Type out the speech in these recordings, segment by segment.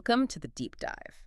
welcome to the deep dive.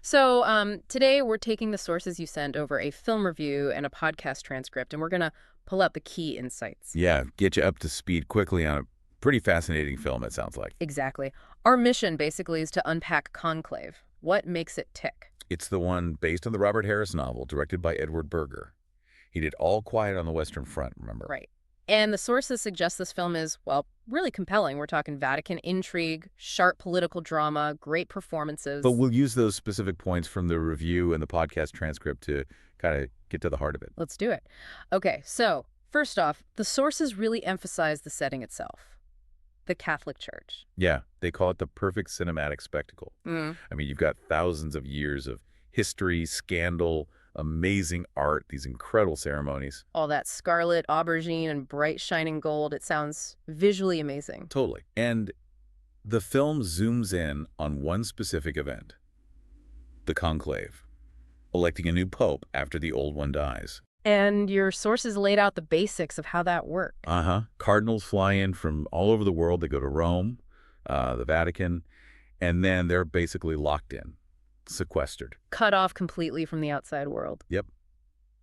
So today we're taking the sources you sent over a film review and a podcast transcript, and we're going to pull out the key insights. Yeah, get you up to speed quickly on a pretty fascinating film, it sounds like. Exactly. Our mission basically is to unpack Conclave. What makes it tick? It's the one based on the Robert Harris novel, directed by Edward Berger. He did All Quiet on the Western Front, remember? Right. And the sources suggest this film is, well, really compelling. We're talking Vatican intrigue, sharp political drama, great performances. But we'll use those specific points from the review and the podcast transcript to kind of get to the heart of it. Let's do it. Okay, so first off, the sources really emphasize the setting itself. The Catholic Church. Yeah, they call it the perfect cinematic spectacle. Mm. I mean, you've got thousands of years of history, scandal, amazing art, these incredible ceremonies. All that scarlet, aubergine, and bright shining gold. It sounds visually amazing. Totally. And the film zooms in on one specific event, the Conclave, electing a new pope after the old one dies. And your sources laid out the basics of how that worked. Cardinals fly in from all over the world. They go to Rome, the Vatican, and then they're basically locked in, sequestered. Cut off completely from the outside world. Yep.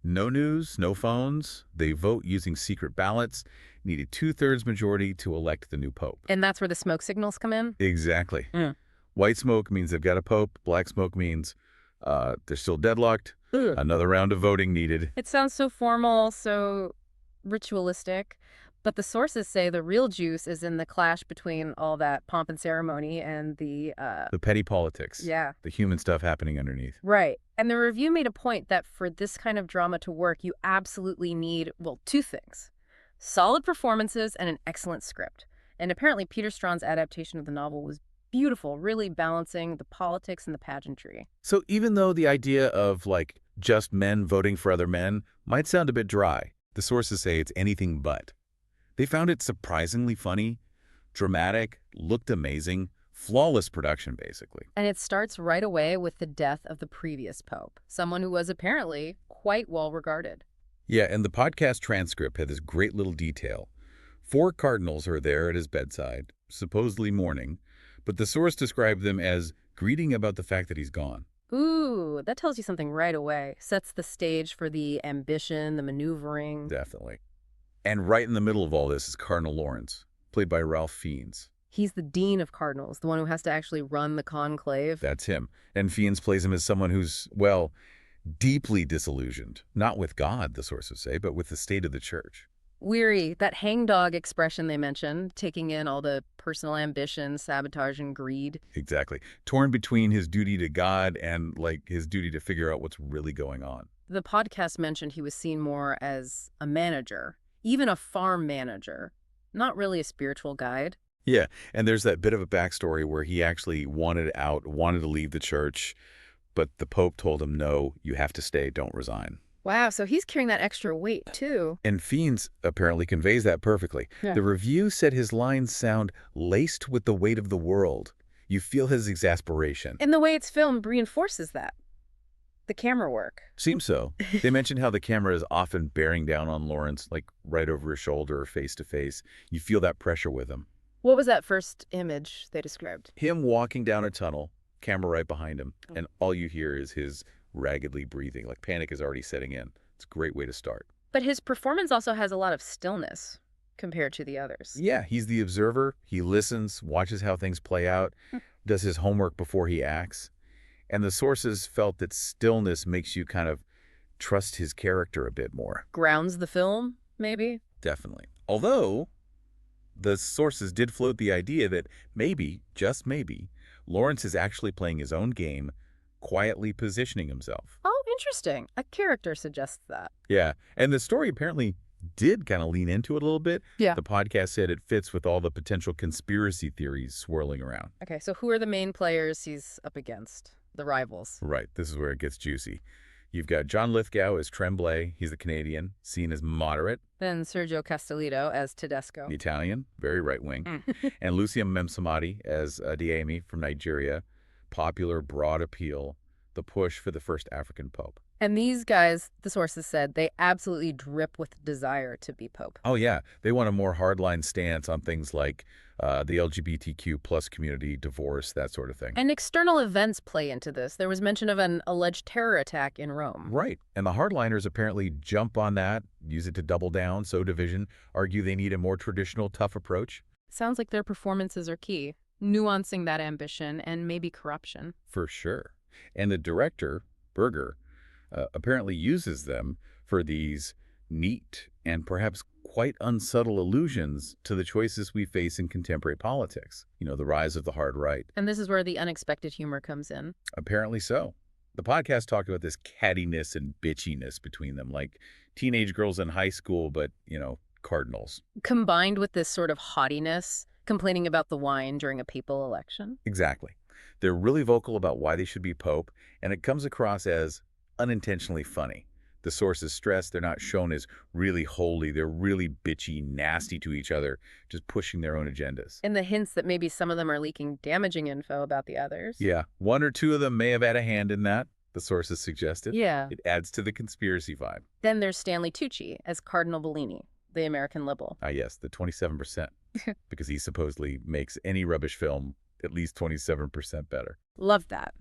No news, no phones. They vote using secret ballots, need a 2/3 majority to elect the new pope. And that's where the smoke signals come in? Exactly. Mm. White smoke means they've got a pope. Black smoke means they're still deadlocked. Ugh. Another round of voting needed. It sounds so formal, so ritualistic. But the sources say the real juice is in the clash between all that pomp and ceremony and the petty politics. Yeah. The human stuff happening underneath. Right. And the review made a point that for this kind of drama to work, you absolutely need, well, two things. Solid performances and an excellent script. And apparently Peter Straughn's adaptation of the novel was beautiful, really balancing the politics and the pageantry. So even though the idea of, like, just men voting for other men might sound a bit dry, the sources say it's anything but. They found it surprisingly funny, dramatic, looked amazing, flawless production, basically. And it starts right away with the death of the previous pope, someone who was apparently quite well regarded. Yeah, and the podcast transcript had this great little detail. 4 cardinals are there at his bedside, supposedly mourning, but the source described them as greeting about the fact that he's gone. Ooh, that tells you something right away. Sets the stage for the ambition, the maneuvering. Definitely. And right in the middle of all this is Cardinal Lawrence, played by Ralph Fiennes. He's the dean of cardinals, the one who has to actually run the conclave. That's him. And Fiennes plays him as someone who's, well, deeply disillusioned. Not with God, the sources say, but with the state of the church. Weary, that hangdog expression they mentioned, taking in all the personal ambition, sabotage, and greed. Exactly. Torn between his duty to God and, like, his duty to figure out what's really going on. The podcast mentioned he was seen more as a manager, even a farm manager, not really a spiritual guide. Yeah, and there's that bit of a backstory where he actually wanted out, wanted to leave the church, but the Pope told him, no, you have to stay, don't resign. Wow, so he's carrying that extra weight, too. And Fiennes apparently conveys that perfectly. Yeah. The review said his lines sound laced with the weight of the world. You feel his exasperation. And the way it's filmed reinforces that. The camera work. Seems so. They mentioned how the camera is often bearing down on Lawrence, like right over his shoulder or face to face. You feel that pressure with him. What was that first image they described? Him walking down a tunnel, camera right behind him, and all you hear is his raggedly breathing, like panic is already setting in. It's a great way to start. But his performance also has a lot of stillness compared to the others. Yeah, he's the observer. He listens, watches how things play out, does his homework before he acts. And the sources felt that stillness makes you kind of trust his character a bit more. Grounds the film, maybe? Definitely. Although, the sources did float the idea that maybe, just maybe, Lawrence is actually playing his own game, quietly positioning himself. Oh, interesting. A character suggests that. Yeah, and the story apparently did kind of lean into it a little bit. Yeah. The podcast said it fits with all the potential conspiracy theories swirling around. Okay, so who are the main players he's up against? The rivals. Right, this is where it gets juicy. You've got John Lithgow as Tremblay. He's the Canadian, seen as moderate. Then Sergio Castellitto as Tedesco. The Italian, very right-wing. And Lucia Memsamadi as Diemi from Nigeria. Popular, broad appeal. the push for the first African pope. And these guys, the sources said, they absolutely drip with desire to be pope. Oh, yeah. They want a more hardline stance on things like the LGBTQ plus community, divorce, that sort of thing. And external events play into this. There was mention of an alleged terror attack in Rome. Right. And the hardliners apparently jump on that, use it to double down, sow division, argue they need a more traditional, tough approach. Sounds like their performances are key, nuancing that ambition and maybe corruption. For sure. And the director, Berger, apparently uses them for these neat and perhaps quite unsubtle allusions to the choices we face in contemporary politics. You know, the rise of the hard right. And this is where the unexpected humor comes in. Apparently so. The podcast talked about this cattiness and bitchiness between them, like teenage girls in high school, but, cardinals. Combined with this sort of haughtiness, complaining about the wine during a papal election. Exactly. They're really vocal about why they should be pope, and it comes across as unintentionally funny. The sources stress they're not shown as really holy. They're really bitchy, nasty to each other, just pushing their own agendas. And the hints that maybe some of them are leaking damaging info about the others. Yeah, one or two of them may have had a hand in that, the sources suggested. Yeah. It adds to the conspiracy vibe. Then there's Stanley Tucci as Cardinal Bellini, the American liberal. Ah, yes, the 27%, because he supposedly makes any rubbish film at least 27% better. Love that.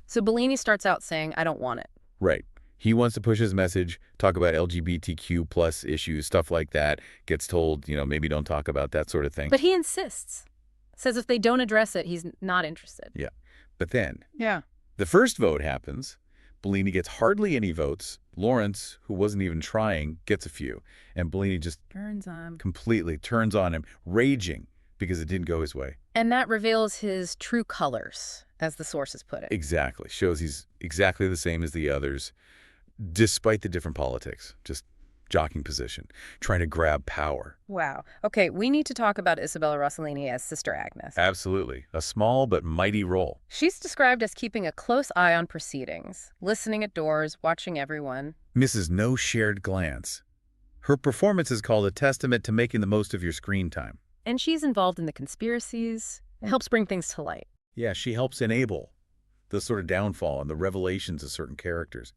So Bellini starts out saying, I don't want it. Right. He wants to push his message, talk about LGBTQ plus issues, stuff like that. Gets told, maybe don't talk about that sort of thing. But he insists. Says if they don't address it, he's not interested. Yeah. But then, Yeah. the first vote happens. Bellini gets hardly any votes. Lawrence, who wasn't even trying, gets a few. And Bellini just completely turns on him, raging because it didn't go his way. And that reveals his true colors, as the sources put it. Exactly. Shows he's exactly the same as the others, despite the different politics. Just jockeying position, trying to grab power. Wow. Okay, we need to talk about Isabella Rossellini as Sister Agnes. Absolutely. A small but mighty role. She's described as keeping a close eye on proceedings, listening at doors, watching everyone. Misses no shared glance. Her performance is called a testament to making the most of your screen time. And she's involved in the conspiracies, helps bring things to light. Yeah, she helps enable the sort of downfall and the revelations of certain characters.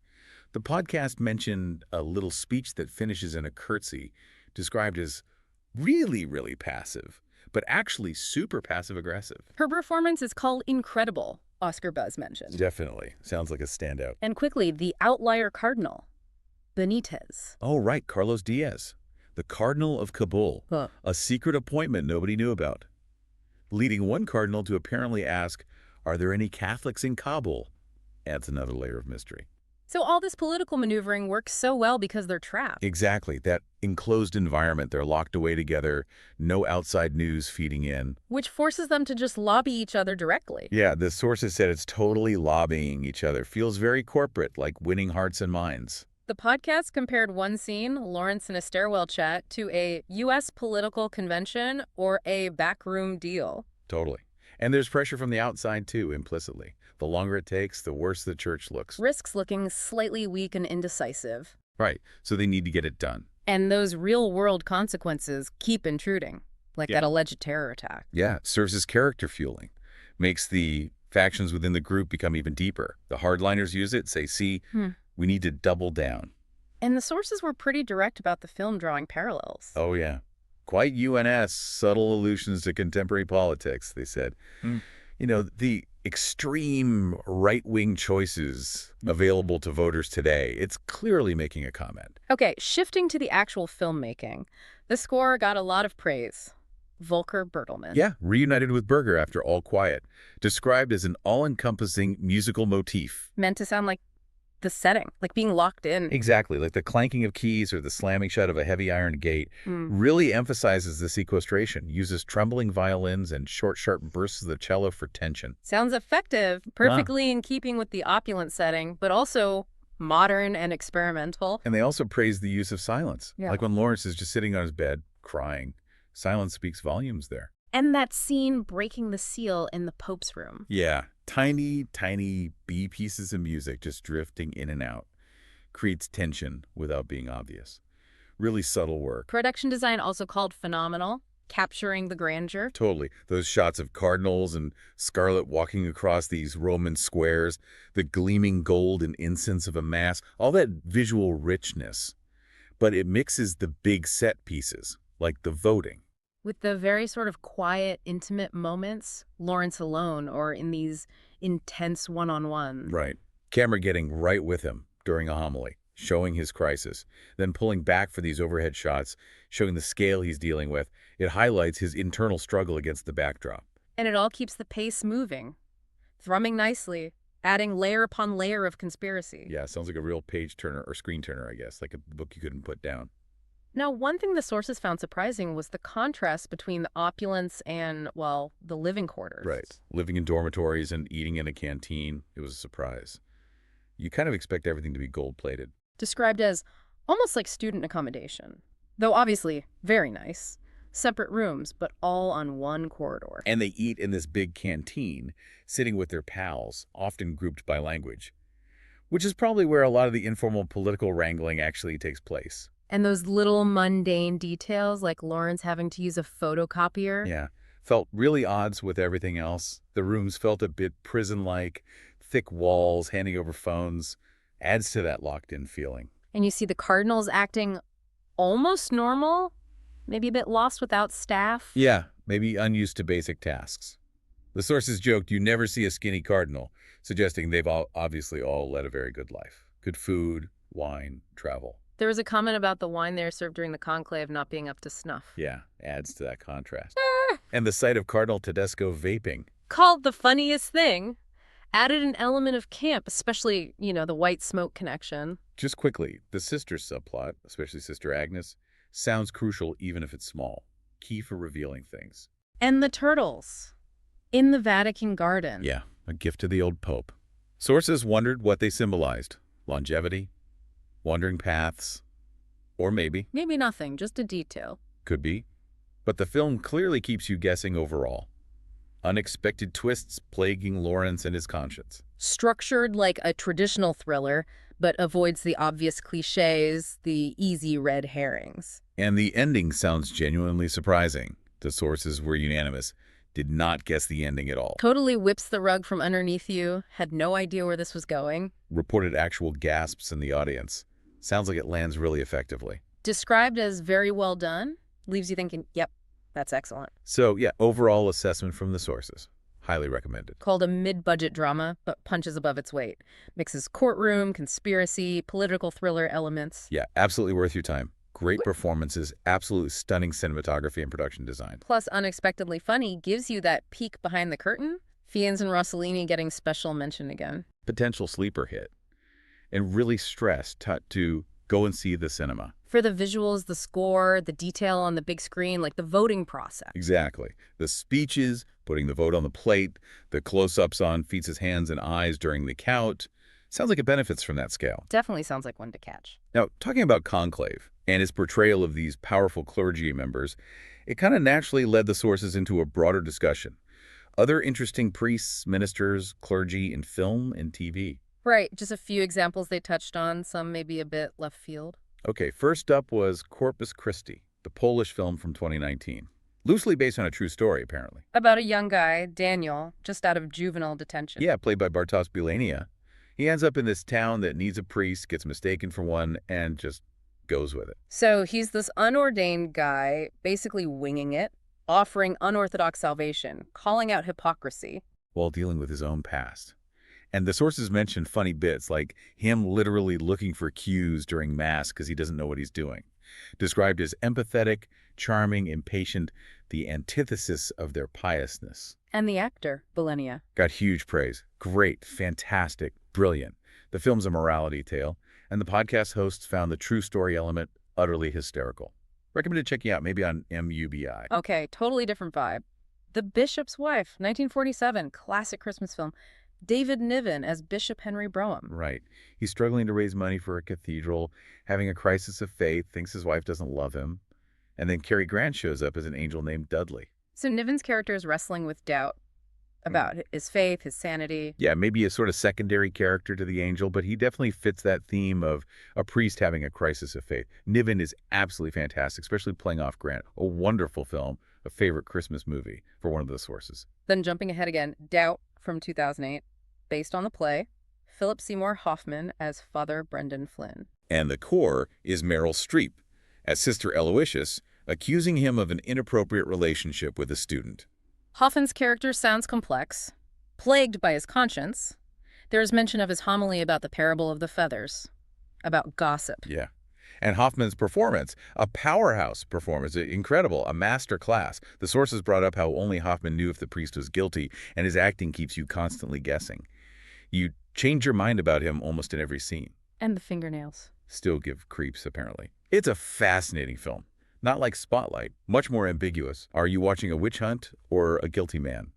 The podcast mentioned a little speech that finishes in a curtsy, described as really, really passive, but actually super passive-aggressive. Her performance is called incredible, Oscar Buzz mentioned. Definitely. Sounds like a standout. And quickly, the outlier cardinal, Benitez. Oh, right, Carlos Diaz, the Cardinal of Kabul, a secret appointment nobody knew about, leading one cardinal to apparently ask, are there any Catholics in Kabul? Adds another layer of mystery. So all this political maneuvering works so well because they're trapped. Exactly. That enclosed environment, they're locked away together, no outside news feeding in. Which forces them to just lobby each other directly. Yeah, the sources said it's totally lobbying each other. Feels very corporate, like winning hearts and minds. The podcast compared one scene, Lawrence in a stairwell chat, to a U.S. political convention or a backroom deal. Totally. And there's pressure from the outside, too, implicitly. The longer it takes, the worse the church looks. Risks looking slightly weak and indecisive. Right. So they need to get it done. And those real-world consequences keep intruding, like that alleged terror attack. Yeah, it serves as character fueling. Makes the factions within the group become even deeper. The hardliners use it, say, see, we need to double down. And the sources were pretty direct about the film drawing parallels. Oh, yeah. Quite UNS, subtle allusions to contemporary politics, they said. The extreme right-wing choices available to voters today, it's clearly making a comment. Okay, shifting to the actual filmmaking. The score got a lot of praise. Volker Bertelmann. Yeah, reunited with Berger after All Quiet, described as an all-encompassing musical motif. Meant to sound like the setting, like being locked in. Exactly, like the clanking of keys or the slamming shut of a heavy iron gate really emphasizes the sequestration, uses trembling violins and short, sharp bursts of the cello for tension. Sounds effective, perfectly in keeping with the opulent setting, but also modern and experimental. And they also praise the use of silence. Yeah. Like when Lawrence is just sitting on his bed, crying. Silence speaks volumes there. And that scene breaking the seal in the Pope's room. Yeah, tiny, tiny B pieces of music just drifting in and out. Creates tension without being obvious. Really subtle work. Production design also called phenomenal. capturing the grandeur. Totally. Those shots of cardinals and scarlet walking across these Roman squares, the gleaming gold and incense of a mass, all that visual richness. But it mixes the big set pieces, like the voting. With the very sort of quiet, intimate moments, Lawrence alone, or in these intense one-on-ones. Right. Camera getting right with him during a homily, showing his crisis, then pulling back for these overhead shots, showing the scale he's dealing with. It highlights his internal struggle against the backdrop. And it all keeps the pace moving, thrumming nicely, adding layer upon layer of conspiracy. Yeah, sounds like a real page turner or screen turner, I guess, like a book you couldn't put down. Now, one thing the sources found surprising was the contrast between the opulence and, well, the living quarters. Right. Living in dormitories and eating in a canteen, it was a surprise. You kind of expect everything to be gold-plated. Described as almost like student accommodation, though obviously very nice. Separate rooms, but all on one corridor. And they eat in this big canteen, sitting with their pals, often grouped by language, which is probably where a lot of the informal political wrangling actually takes place. And those little mundane details, like Lawrence having to use a photocopier. Yeah, felt really odds with everything else. The rooms felt a bit prison-like, thick walls, handing over phones, adds to that locked-in feeling. And you see the cardinals acting almost normal, maybe a bit lost without staff. Yeah, maybe unused to basic tasks. The sources joked you never see a skinny cardinal, suggesting they've obviously all led a very good life. Good food, wine, travel. There was a comment about the wine they served during the conclave not being up to snuff. Yeah, adds to that contrast. And the sight of Cardinal Tedesco vaping. Called the funniest thing, added an element of camp, especially, the white smoke connection. Just quickly, the sisters subplot, especially Sister Agnes, sounds crucial even if it's small. Key for revealing things. And the turtles in the Vatican garden. Yeah, a gift to the old Pope. Sources wondered what they symbolized. Longevity, wandering paths, or maybe. Maybe nothing, just a detail. Could be. But the film clearly keeps you guessing overall. Unexpected twists plaguing Lawrence and his conscience. Structured like a traditional thriller, but avoids the obvious cliches, the easy red herrings. And the ending sounds genuinely surprising. The sources were unanimous. Did not guess the ending at all. Totally whips the rug from underneath you, had no idea where this was going. Reported actual gasps in the audience. Sounds like it lands really effectively. Described as very well done, leaves you thinking, yep, that's excellent. So, yeah, overall assessment from the sources. Highly recommended. Called a mid-budget drama, but punches above its weight. Mixes courtroom, conspiracy, political thriller elements. Yeah, absolutely worth your time. Great performances, absolutely stunning cinematography and production design. Plus, unexpectedly funny, gives you that peek behind the curtain. Fiennes and Rossellini getting special mention again. Potential sleeper hit. And really stressed to go and see the cinema. For the visuals, the score, the detail on the big screen, like the voting process. Exactly. The speeches, putting the vote on the plate, the close-ups on Fiennes' hands and eyes during the count. Sounds like it benefits from that scale. Definitely sounds like one to catch. Now, talking about Conclave and his portrayal of these powerful clergy members, it kind of naturally led the sources into a broader discussion. Other interesting priests, ministers, clergy in film and TV. Right, just a few examples they touched on, some maybe a bit left field. Okay, first up was Corpus Christi, the Polish film from 2019. Loosely based on a true story, apparently. About a young guy, Daniel, just out of juvenile detention. Yeah, played by Bartosz Bilania. He ends up in this town that needs a priest, gets mistaken for one, and just goes with it. So he's this unordained guy, basically winging it, offering unorthodox salvation, calling out hypocrisy. While dealing with his own past. And the sources mention funny bits, like him literally looking for cues during Mass because he doesn't know what he's doing. Described as empathetic, charming, impatient, the antithesis of their piousness. And the actor, Bilania. Got huge praise. Great, fantastic, brilliant. The film's a morality tale, and the podcast hosts found the true story element utterly hysterical. Recommended checking out, maybe on MUBI. Okay, totally different vibe. The Bishop's Wife, 1947, classic Christmas film. David Niven as Bishop Henry Brougham. Right. He's struggling to raise money for a cathedral, having a crisis of faith, thinks his wife doesn't love him. And then Cary Grant shows up as an angel named Dudley. So Niven's character is wrestling with doubt about his faith, his sanity. Yeah, maybe a sort of secondary character to the angel, but he definitely fits that theme of a priest having a crisis of faith. Niven is absolutely fantastic, especially playing off Grant. A wonderful film a favorite Christmas movie for one of the sources. Then jumping ahead again, Doubt from 2008, based on the play, Philip Seymour Hoffman as Father Brendan Flynn. And the core is Meryl Streep as Sister Aloysius, accusing him of an inappropriate relationship with a student. Hoffman's character sounds complex, plagued by his conscience. There is mention of his homily about the parable of the feathers, about gossip. Yeah. And Hoffman's performance, a powerhouse performance, incredible, a master class. The sources brought up how only Hoffman knew if the priest was guilty, and his acting keeps you constantly guessing. You change your mind about him almost in every scene. And the fingernails. Still give creeps, apparently. It's a fascinating film. Not like Spotlight, much more ambiguous. Are you watching a witch hunt or a guilty man?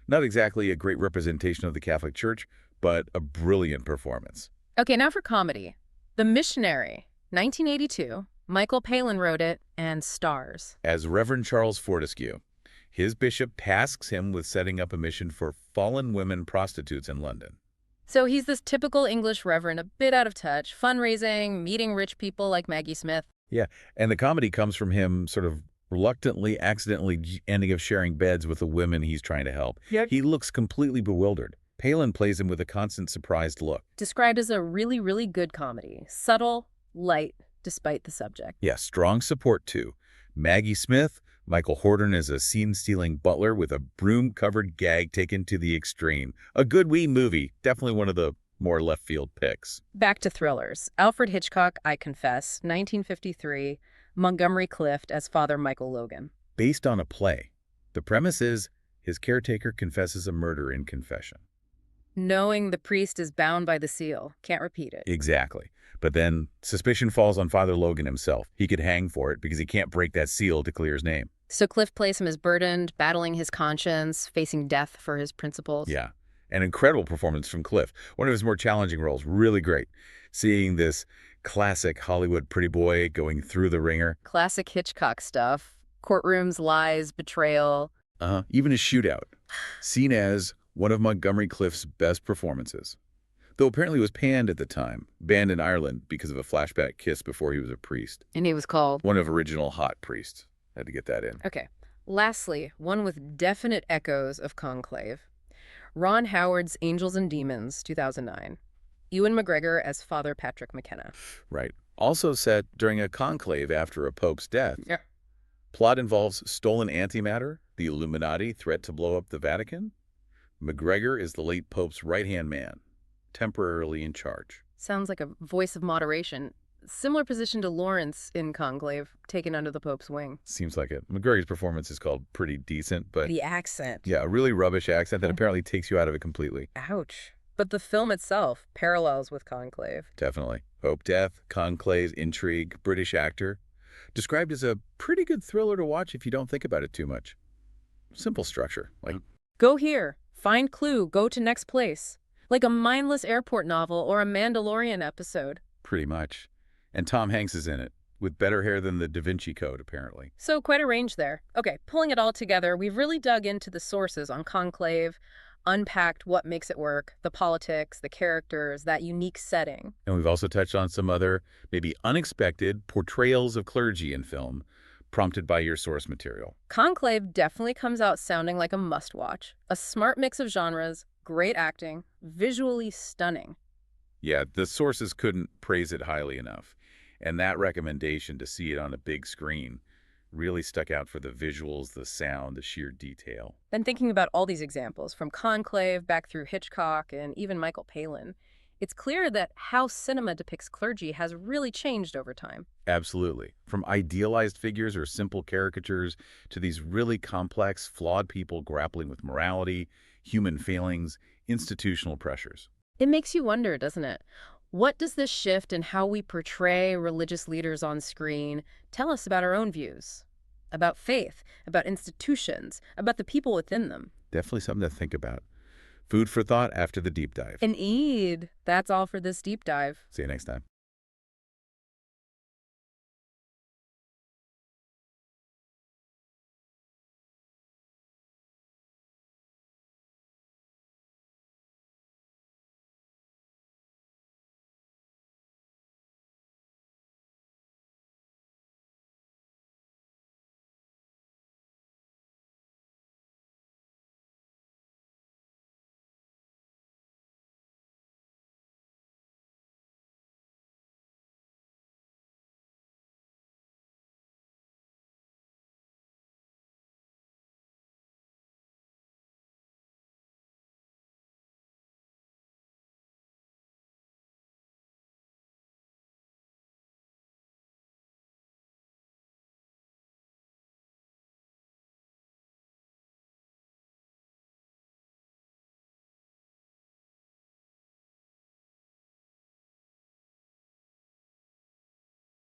Not exactly a great representation of the Catholic Church, but a brilliant performance. Okay, now for comedy. The Missionary, 1982. Michael Palin wrote it and stars. As Reverend Charles Fortescue, his bishop tasks him with setting up a mission for fallen women prostitutes in London. So he's this typical English reverend, a bit out of touch, fundraising, meeting rich people like Maggie Smith. Yeah, and the comedy comes from him sort of reluctantly, accidentally ending up sharing beds with the women he's trying to help. Yep. He looks completely bewildered. Palin plays him with a constant surprised look. Described as a really, really good comedy. Subtle, light, despite the subject. Yeah, strong support too. Maggie Smith, Michael Horton as a scene-stealing butler with a broom-covered gag taken to the extreme. A good wee movie. Definitely one of the more left-field picks. Back to thrillers. Alfred Hitchcock, I Confess, 1953. Montgomery Clift as Father Michael Logan. Based on a play. The premise is his caretaker confesses a murder in confession. Knowing the priest is bound by the seal. Can't repeat it. Exactly. But then suspicion falls on Father Logan himself. He could hang for it because he can't break that seal to clear his name. So Clift plays him as burdened, battling his conscience, facing death for his principles. Yeah. An incredible performance from Cliff. One of his more challenging roles. Really great. Seeing this classic Hollywood pretty boy going through the ringer. Classic Hitchcock stuff. Courtrooms, lies, betrayal. Even his shootout. Seen as one of Montgomery Clift's best performances. Though apparently was panned at the time, banned in Ireland because of a flashback kiss before he was a priest. And he was called? One of original hot priests. Had to get that in. Okay. Lastly, one with definite echoes of Conclave. Ron Howard's Angels and Demons, 2009. Ewan McGregor as Father Patrick McKenna. Right. Also set during a conclave after a pope's death. Yeah. Plot involves stolen antimatter, the Illuminati threat to blow up the Vatican. McGregor is the late pope's right-hand man, temporarily in charge. Sounds like a voice of moderation. Similar position to Lawrence in Conclave, taken under the Pope's wing. Seems like it. McGregor's performance is called pretty decent, but... The accent. Yeah, a really rubbish accent that apparently takes you out of it completely. Ouch. But the film itself parallels with Conclave. Definitely. Pope death, conclave, intrigue, British actor. Described as a pretty good thriller to watch if you don't think about it too much. Simple structure. Like, go here, find clue, go to next place. Like a mindless airport novel or a Mandalorian episode. pretty much. And Tom Hanks is in it, with better hair than the Da Vinci Code, apparently. So quite a range there. Okay, pulling it all together, we've really dug into the sources on Conclave, unpacked what makes it work, the politics, the characters, that unique setting. And we've also touched on some other, maybe unexpected, portrayals of clergy in film, prompted by your source material. Conclave definitely comes out sounding like a must-watch. A smart mix of genres, great acting, visually stunning. Yeah, the sources couldn't praise it highly enough. And that recommendation to see it on a big screen really stuck out for the visuals, the sound, the sheer detail. Then thinking about all these examples, from Conclave back through Hitchcock and even Michael Palin, it's clear that how cinema depicts clergy has really changed over time. Absolutely. From idealized figures or simple caricatures to these really complex, flawed people grappling with morality, human failings, institutional pressures. It makes you wonder, doesn't it? What does this shift in how we portray religious leaders on screen tell us about our own views? About faith, about institutions, about the people within them? Definitely something to think about. Food for thought after the deep dive. Indeed. That's all for this deep dive. See you next time.